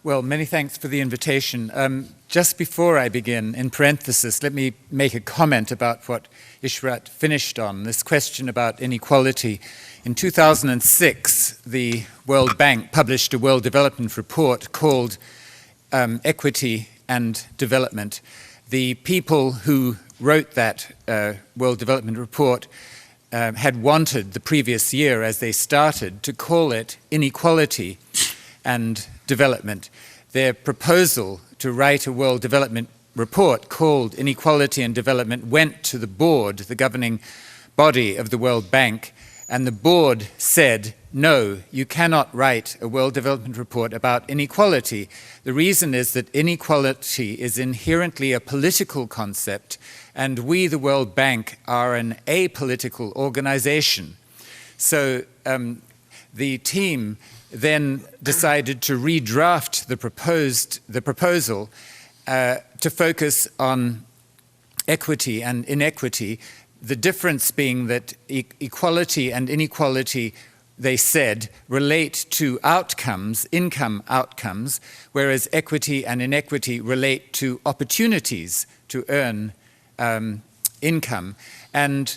Well, many thanks for the invitation. Just before I begin, in parenthesis, let me make a comment about what Ishrat finished on, this question about inequality. In 2006, the World Bank published a World Development Report called Equity and Development. The people who wrote that World Development Report had wanted the previous year, as they started, to call it Inequality and Development. Their proposal to write a World Development Report called Inequality and Development went to the board, the governing body of the World Bank, and the board said, no, you cannot write a World Development Report about inequality. The reason is that inequality is inherently a political concept, and we, the World Bank, are an apolitical organization. So the team then decided to redraft the proposal to focus on equity and inequity, the difference being that equality and inequality, they said, relate to outcomes, income outcomes, whereas equity and inequity relate to opportunities to earn income. And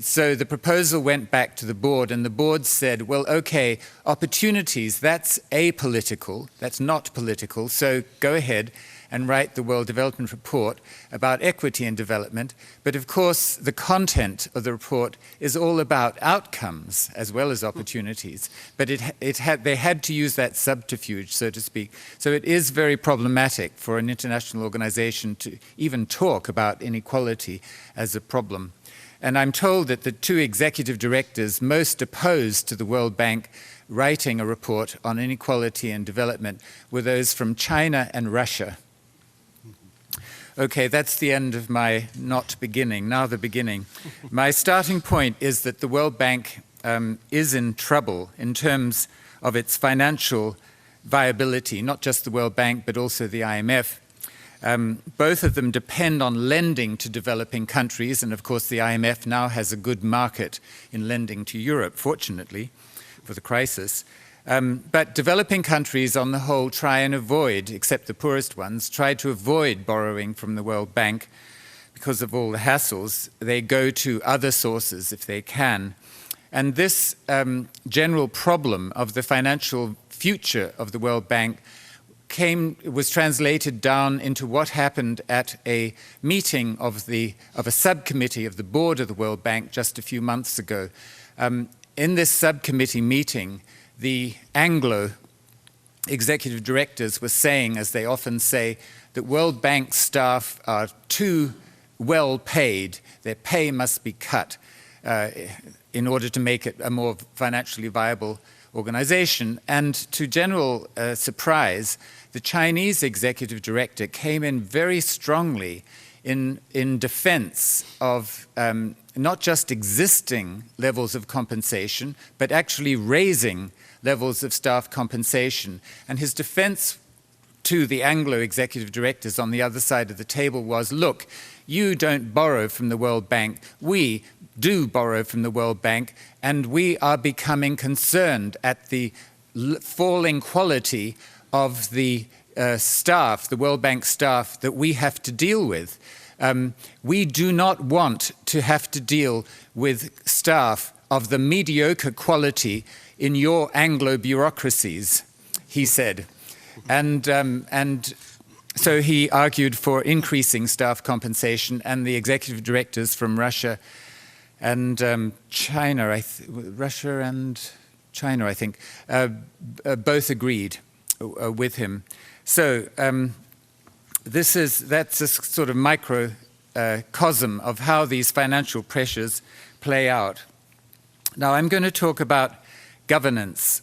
so the proposal went back to the board, and the board said, well, okay, opportunities, that's apolitical, that's not political, so go ahead and write the World Development Report about equity and development. But of course, the content of the report is all about outcomes as well as opportunities. But they had to use that subterfuge, so to speak. So it is very problematic for an international organization to even talk about inequality as a problem. And I'm told that the two executive directors most opposed to the World Bank writing a report on inequality and development were those from China and Russia. Okay, that's the end of my not beginning, now the beginning. My starting point is that the World Bank is in trouble in terms of its financial viability, not just the World Bank, but also the IMF. Both of them depend on lending to developing countries, and of course the IMF now has a good market in lending to Europe, fortunately, for the crisis. But developing countries on the whole try and avoid, except the poorest ones, try to avoid borrowing from the World Bank because of all the hassles. They go to other sources if they can. And this general problem of the financial future of the World Bank was translated down into what happened at a meeting of a subcommittee of the board of the World Bank just a few months ago. In this subcommittee meeting, the Anglo executive directors were saying, as they often say, that World Bank staff are too well paid. Their pay must be cut in order to make it a more financially viable organization. And to general surprise, the Chinese executive director came in very strongly in defense of not just existing levels of compensation, but actually raising levels of staff compensation. And his defense to the Anglo executive directors on the other side of the table was, look, you don't borrow from the World Bank, we do borrow from the World Bank, and we are becoming concerned at the falling quality of the staff, the World Bank staff, that we have to deal with. We do not want to have to deal with staff of the mediocre quality in your Anglo bureaucracies, he said. And so he argued for increasing staff compensation, and the executive directors from Russia and China, Russia and China, I think, both agreed with him. So that's a sort of microcosm of how these financial pressures play out. Now I'm going to talk about governance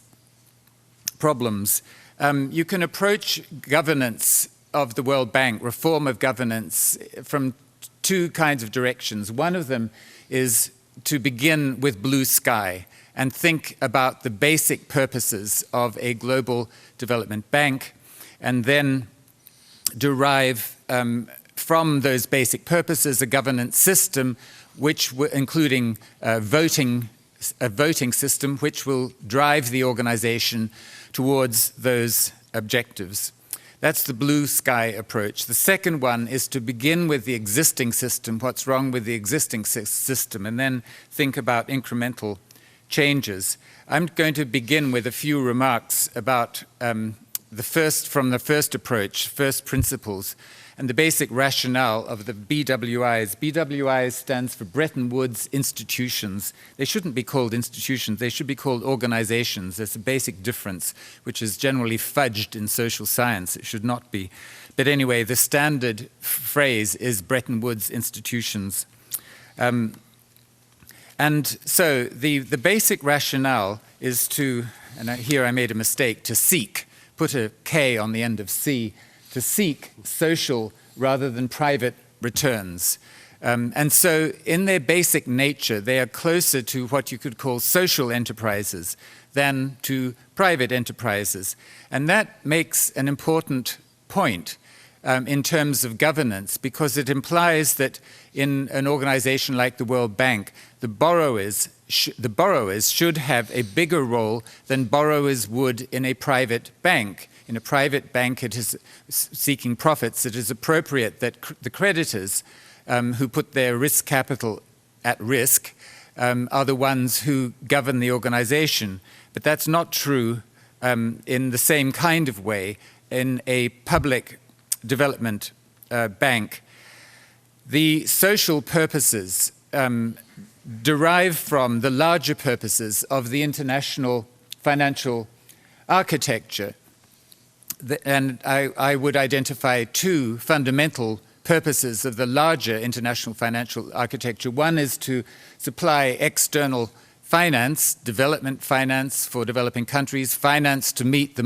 problems. You can approach governance of the World Bank, reform of governance, from two kinds of directions. One of them is to begin with blue sky and think about the basic purposes of a global development bank, and then derive from those basic purposes a governance system, including a voting system, which will drive the organization towards those objectives. That's the blue sky approach. The second one is to begin with the existing system, what's wrong with the existing system, and then think about incremental changes. I'm going to begin with a few remarks about from the first approach, first principles, and the basic rationale of the BWIS. BWIS stands for Bretton Woods Institutions. They shouldn't be called institutions, they should be called organizations. There's a basic difference, which is generally fudged in social science. It should not be. But anyway, the standard phrase is Bretton Woods Institutions. And so the basic rationale is to, and here I made a mistake, to seek, put a K on the end of C, to seek social rather than private returns. And so in their basic nature, they are closer to what you could call social enterprises than to private enterprises. And that makes an important point in terms of governance, because it implies that in an organization like the World Bank, the borrowers should have a bigger role than borrowers would in a private bank. In a private bank, it is seeking profits. It is appropriate that the creditors who put their risk capital at risk are the ones who govern the organization. But that's not true in the same kind of way in a public development bank. The social purposes derive from the larger purposes of the international financial architecture. And I would identify two fundamental purposes of the larger international financial architecture. One is to supply external finance, development finance for developing countries, finance to meet the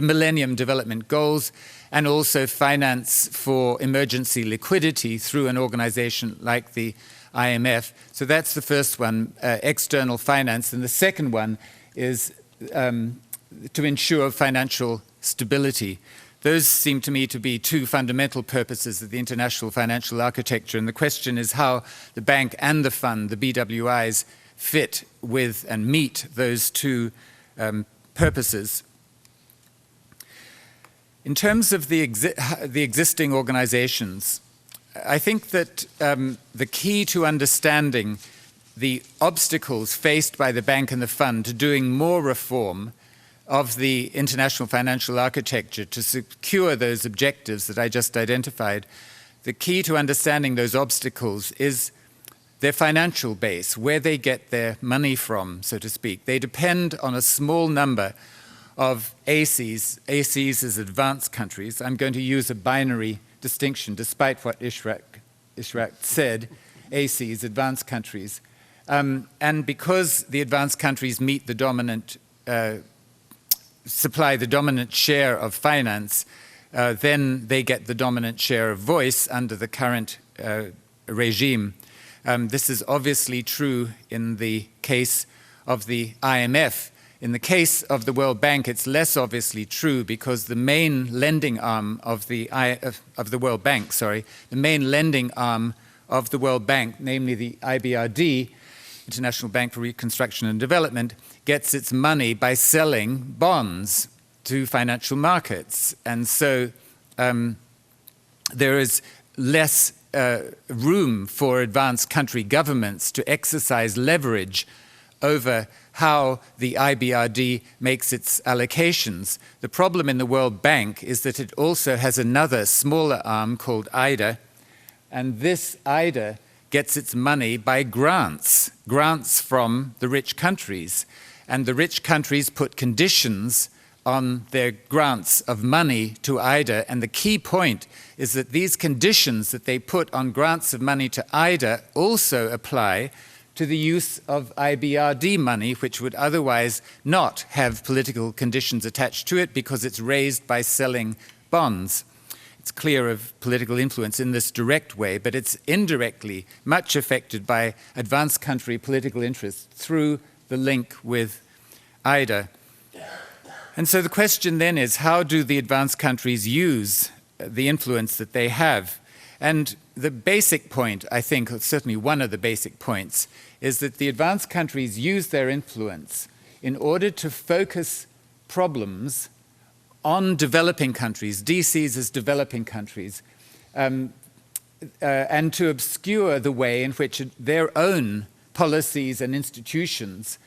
Millennium Development Goals, and also finance for emergency liquidity through an organization like the IMF. So that's the first one, external finance. And the second one is to ensure financial stability. Those seem to me to be two fundamental purposes of the international financial architecture, and the question is how the bank and the fund, the BWIs, fit with and meet those two purposes. In terms of the existing organizations, I think that the key to understanding the obstacles faced by the bank and the fund to doing more reform of the international financial architecture to secure those objectives that I just identified, the key to understanding those obstacles is their financial base, where they get their money from, so to speak. They depend on a small number of ACs. ACs is advanced countries. I'm going to use a binary distinction, despite what Ishraq said, ACs, advanced countries. And because the advanced countries meet the dominant supply the dominant share of finance, then they get the dominant share of voice under the current regime. This is obviously true in the case of the IMF. In the case of the World Bank, it's less obviously true because the main lending arm of the World Bank, the main lending arm of the World Bank, namely the IBRD, International Bank for Reconstruction and Development, gets its money by selling bonds to financial markets. And so there is less room for advanced country governments to exercise leverage over how the IBRD makes its allocations. The problem in the World Bank is that it also has another smaller arm called IDA, and this IDA gets its money by grants from the rich countries. And the rich countries put conditions on their grants of money to IDA. And the key point is that these conditions that they put on grants of money to IDA also apply to the use of IBRD money, which would otherwise not have political conditions attached to it because it's raised by selling bonds. It's clear of political influence in this direct way, but it's indirectly much affected by advanced country political interests through the link with IDA. And so the question then is, how do the advanced countries use the influence that they have? And the basic point, I think, or certainly one of the basic points, is that the advanced countries use their influence in order to focus problems on developing countries, DCs as developing countries, and to obscure the way in which their own policies and institutions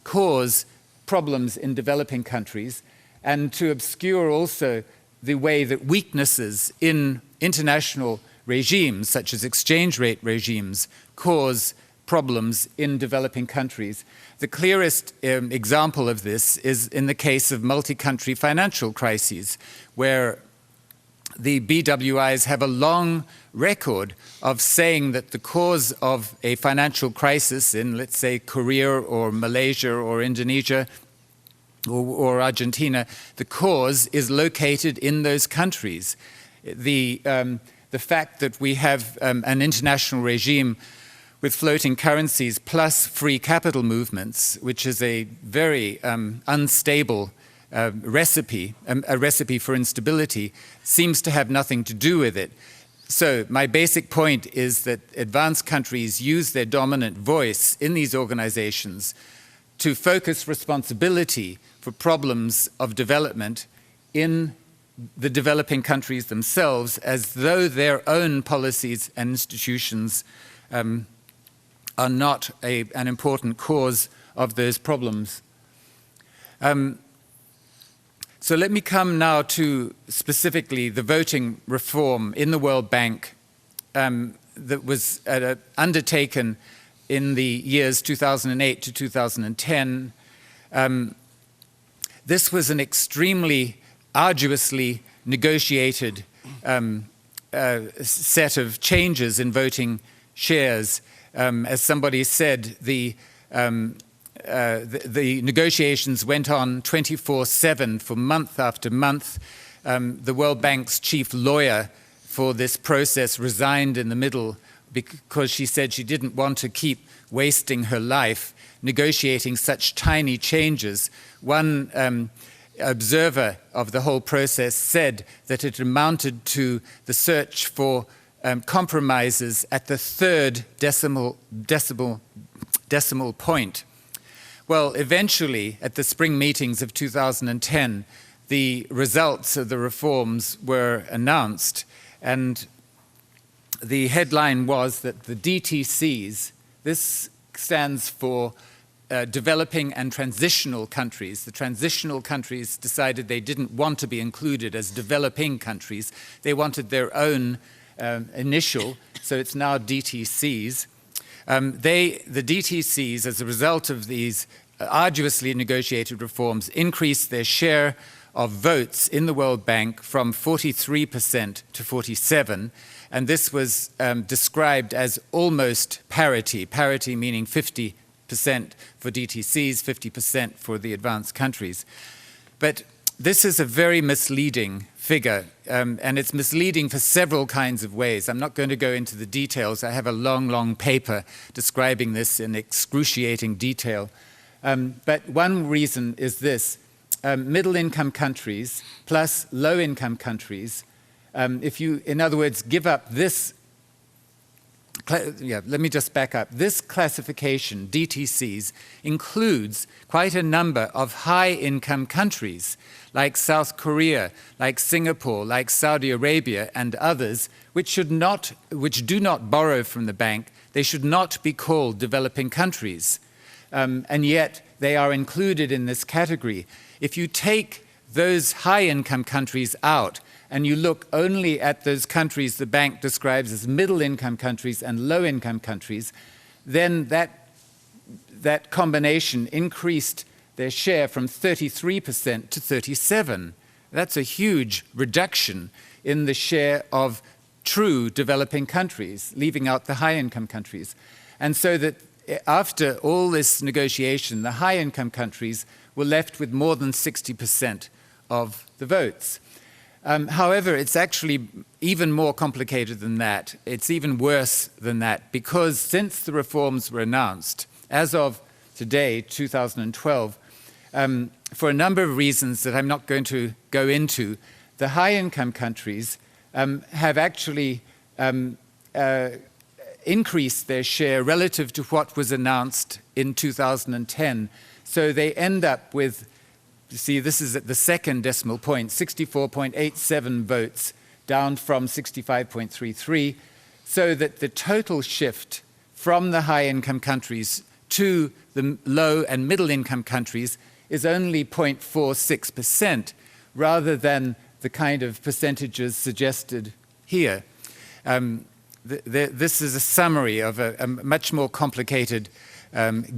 cause problems in developing countries, and to obscure also the way that weaknesses in international regimes, such as exchange rate regimes, cause problems in developing countries. The clearest example of this is in the case of multi-country financial crises, where the BWIs have a long record of saying that the cause of a financial crisis in, let's say, Korea or Malaysia or Indonesia or Argentina, the cause is located in those countries. The fact that we have an international regime with floating currencies plus free capital movements, which is a very unstable recipe, a recipe for instability, seems to have nothing to do with it. So my basic point is that advanced countries use their dominant voice in these organizations to focus responsibility for problems of development in the developing countries themselves, as though their own policies and institutions are not an important cause of those problems. So let me come now to specifically the voting reform in the World Bank that was undertaken in the years 2008 to 2010. This was an extremely arduously negotiated set of changes in voting shares. As somebody said, the negotiations went on 24/7 for month after month. The World Bank's chief lawyer for this process resigned in the middle because she said she didn't want to keep wasting her life negotiating such tiny changes. One observer of the whole process said that it amounted to the search for compromises at the third decimal point. Well, eventually, at the spring meetings of 2010, the results of the reforms were announced, and the headline was that the DTCs, this stands for developing and transitional countries. The transitional countries decided they didn't want to be included as developing countries. They wanted their own initial, so it's now DTCs. The DTCs, as a result of these arduously negotiated reforms, increased their share of votes in the World Bank from 43% to 47%, and this was described as almost parity, parity meaning 50% for DTCs, 50% for the advanced countries. But this is a very misleading figure, and it's misleading for several kinds of ways. I'm not going to go into the details. I have a long, long paper describing this in excruciating detail. But one reason is this. Middle-income countries plus low-income countries, if you, in other words, give up this, let me just back up. This classification, DTCs, includes quite a number of high-income countries, like South Korea, like Singapore, like Saudi Arabia, and others, which do not borrow from the bank. They should not be called developing countries. And yet they are included in this category. If you take those high-income countries out and you look only at those countries the bank describes as middle-income countries and low-income countries, then that combination increased their share from 33% to 37%. That's a huge reduction in the share of true developing countries, leaving out the high-income countries. And so that after all this negotiation, the high-income countries were left with more than 60% of the votes. However, it's actually even more complicated than that. It's even worse than that, because since the reforms were announced, as of today, 2012, for a number of reasons that I'm not going to go into, the high-income countries have actually increased their share relative to what was announced in 2010. So they end up with You see, this is at the second decimal point, 64.87 votes, down from 65.33, so that the total shift from the high-income countries to the low and middle-income countries is only 0.46%, rather than the kind of percentages suggested here. This is a summary of a much more complicated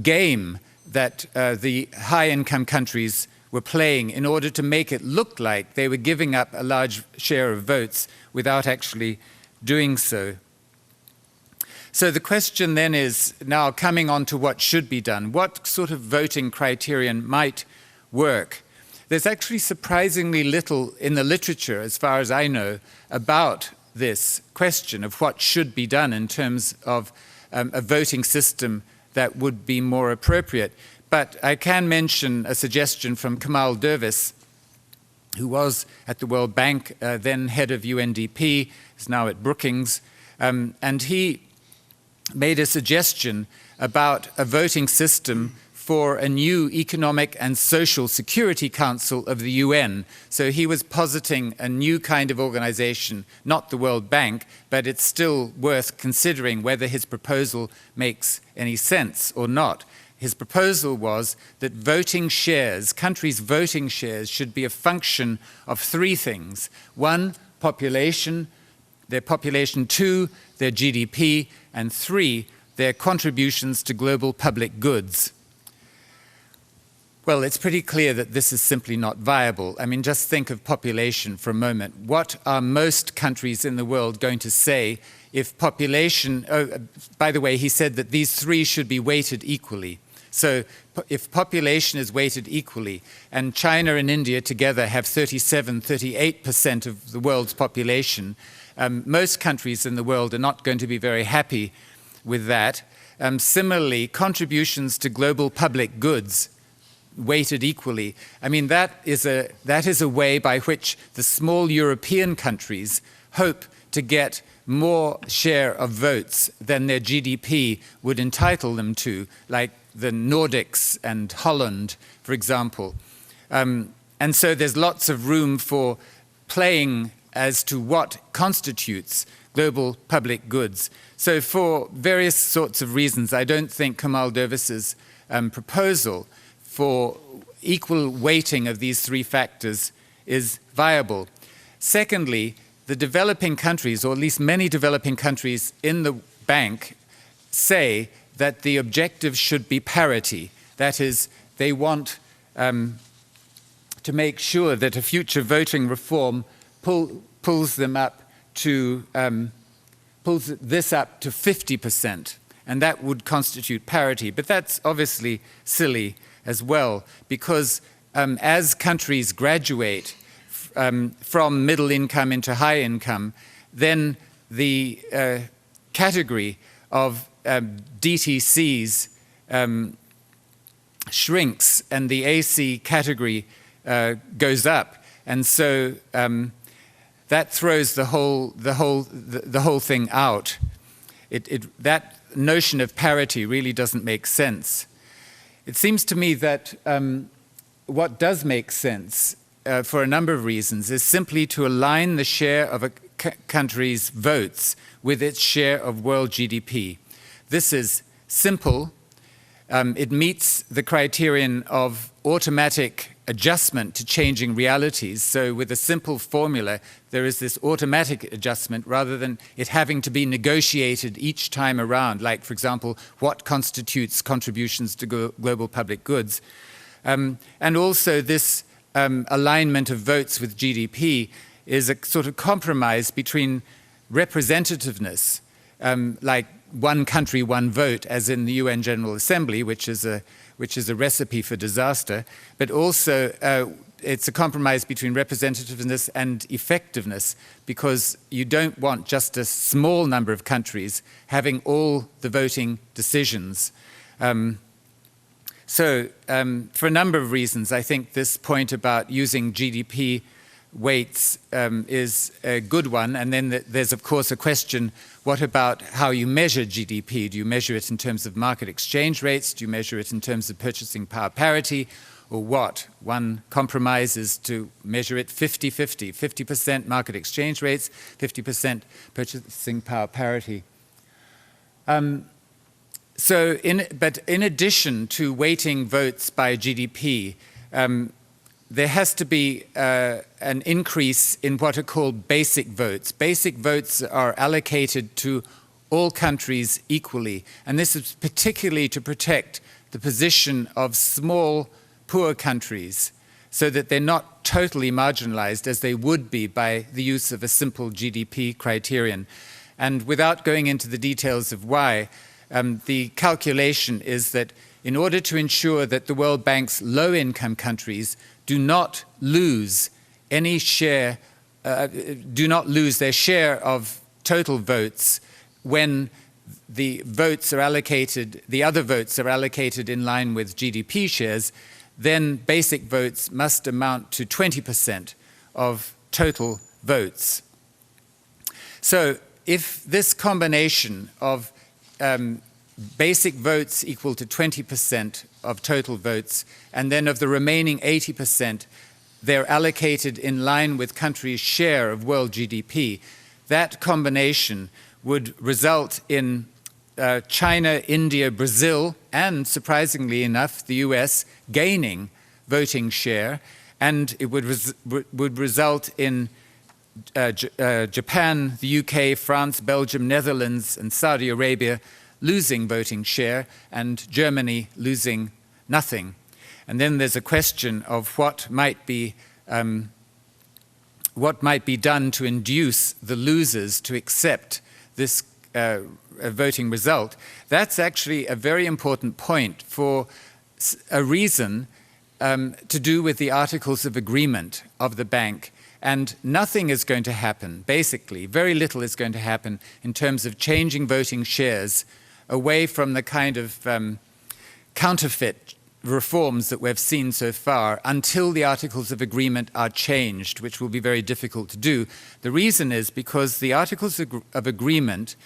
game that the high-income countries were playing in order to make it look like they were giving up a large share of votes without actually doing so. So the question then is, now coming on to what should be done, what sort of voting criterion might work? There's actually surprisingly little in the literature, as far as I know, about this question of what should be done in terms of a voting system that would be more appropriate. But I can mention a suggestion from Kamal Dervis, who was at the World Bank, then head of UNDP, is now at Brookings, and he made a suggestion about a voting system for a new Economic and Social Security Council of the UN. So he was positing a new kind of organization, not the World Bank, but it's still worth considering whether his proposal makes any sense or not. His proposal was that voting shares, countries' voting shares, should be a function of three things. One, population, their population. Two, their GDP. And three, their contributions to global public goods. Well, it's pretty clear that this is simply not viable. I mean, just think of population for a moment. What are most countries in the world going to say if population, by the way, he said that these three should be weighted equally. So if population is weighted equally, and China and India together have 38% of the world's population, most countries in the world are not going to be very happy with that. Similarly, contributions to global public goods weighted equally. I mean, that is a way by which the small European countries hope to get more share of votes than their GDP would entitle them to, like the Nordics and Holland, for example. And so there's lots of room for playing as to what constitutes global public goods. So for various sorts of reasons, I don't think Kamal Dervis's proposal for equal weighting of these three factors is viable. Secondly, the developing countries, or at least many developing countries in the bank, say that the objective should be parity. That is, they want to make sure that a future voting reform pulls this up to 50%, and that would constitute parity. But that's obviously silly as well, because as countries graduate from middle income into high income, then the category of DTCs shrinks and the AC category goes up, and so that throws the whole thing out. That notion of parity really doesn't make sense. It seems to me that what does make sense for a number of reasons is simply to align the share of a country's votes with its share of world GDP. This is simple. It meets the criterion of automatic adjustment to changing realities. So with a simple formula, there is this automatic adjustment rather than it having to be negotiated each time around, like, for example, what constitutes contributions to global public goods. And also this alignment of votes with GDP is a sort of compromise between representativeness, like one country, one vote, as in the UN General Assembly, which is a recipe for disaster, but also it's a compromise between representativeness and effectiveness, because you don't want just a small number of countries having all the voting decisions. So for a number of reasons, I think this point about using GDP weights is a good one. And then there's, of course, a question, what about how you measure GDP? Do you measure it in terms of market exchange rates? Do you measure it in terms of purchasing power parity? or what. One compromise is to measure it 50-50, 50% market exchange rates, 50% purchasing power parity. But in addition to weighting votes by GDP, there has to be an increase in what are called basic votes. Basic votes are allocated to all countries equally, and this is particularly to protect the position of small, poor countries so that they're not totally marginalized as they would be by the use of a simple GDP criterion. And without going into the details of why, the calculation is that in order to ensure that the World Bank's low-income countries do not lose any share, do not lose their share of total votes when the votes are allocated, the other votes are allocated in line with GDP shares, then basic votes must amount to 20% of total votes. So if this combination of basic votes equal to 20% of total votes, and then of the remaining 80%, they're allocated in line with countries' share of world GDP, that combination would result in China, India, Brazil, and surprisingly enough, the US gaining voting share, and it would result in Japan, the UK, France, Belgium, Netherlands, and Saudi Arabia losing voting share, and Germany losing nothing. And then there's a question of what might be done to induce the losers to accept this voting result. That's actually a very important point for a reason to do with the Articles of Agreement of the bank. And nothing is going to happen, basically, very little is going to happen in terms of changing voting shares away from the kind of counterfeit reforms that we've seen so far until the Articles of Agreement are changed, which will be very difficult to do. The reason is because the Articles of Agreement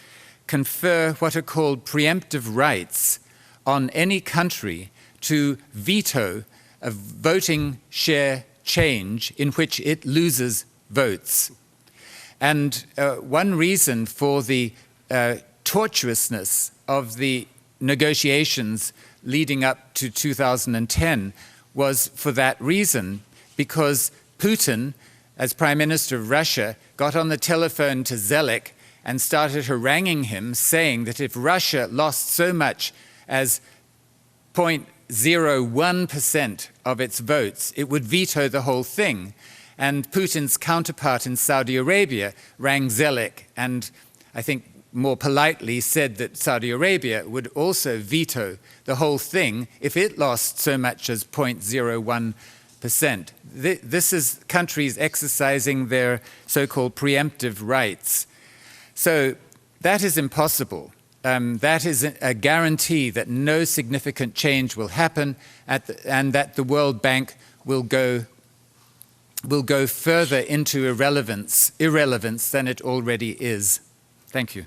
confer what are called preemptive rights on any country to veto a voting share change in which it loses votes. And one reason for the tortuousness of the negotiations leading up to 2010 was for that reason, because Putin, as Prime Minister of Russia, got on the telephone to Zelik and started haranguing him, saying that if Russia lost so much as 0.01% of its votes, it would veto the whole thing. And Putin's counterpart in Saudi Arabia rang Zelik and, I think more politely, said that Saudi Arabia would also veto the whole thing if it lost so much as 0.01%. This is countries exercising their so-called preemptive rights. So that is impossible. That is a guarantee that no significant change will happen and that the World Bank will go further into irrelevance than it already is. Thank you.